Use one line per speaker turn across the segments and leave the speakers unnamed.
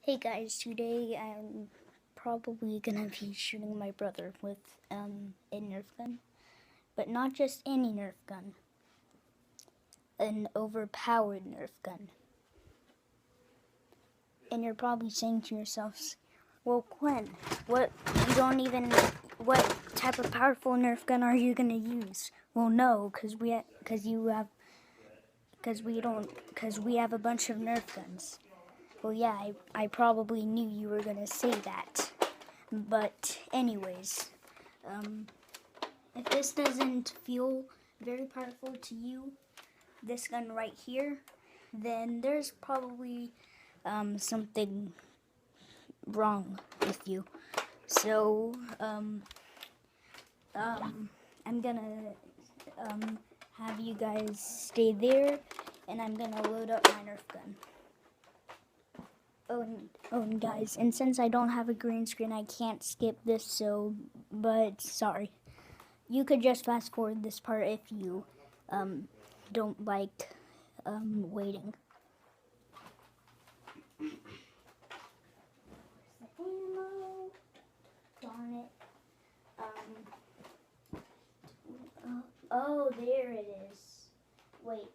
Hey guys, today I'm probably gonna be shooting my brother with a Nerf gun, but not just any Nerf gun, an overpowered Nerf gun. And you're probably saying to yourselves, well, Quinn, what type of powerful Nerf gun are you gonna use? Well, no, because we have a bunch of Nerf guns. Well, yeah, I probably knew you were gonna say that. But anyways, if this doesn't feel very powerful to you, this gun right here, then there's probably something wrong with you. So, I'm gonna have you guys stay there, and I'm gonna load up my Nerf gun. Oh, and guys, and since I don't have a green screen, I can't skip this, but sorry. You could just fast forward this part if you don't like waiting. Darn it. Oh, there it is. Wait,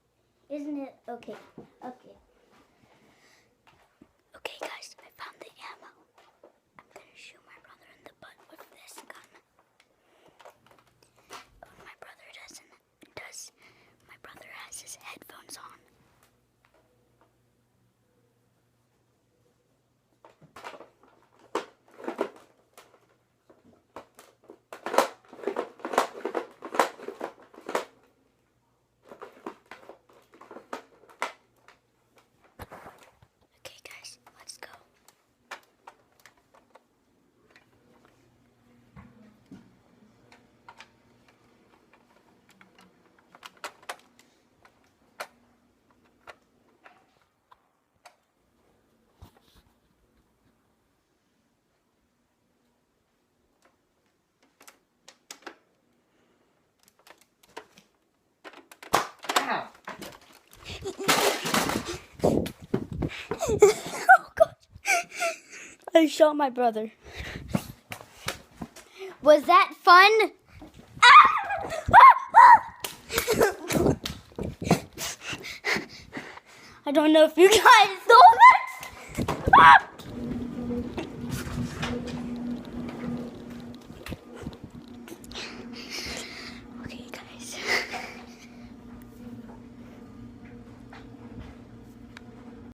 isn't it? Okay. Okay, guys, I found the ammo. I'm gonna shoot my brother in the butt with this gun. Oh, my brother has his headphones on. Okay, guys, let's go. Oh God! I shot my brother. Was that fun? I don't know if you guys saw that.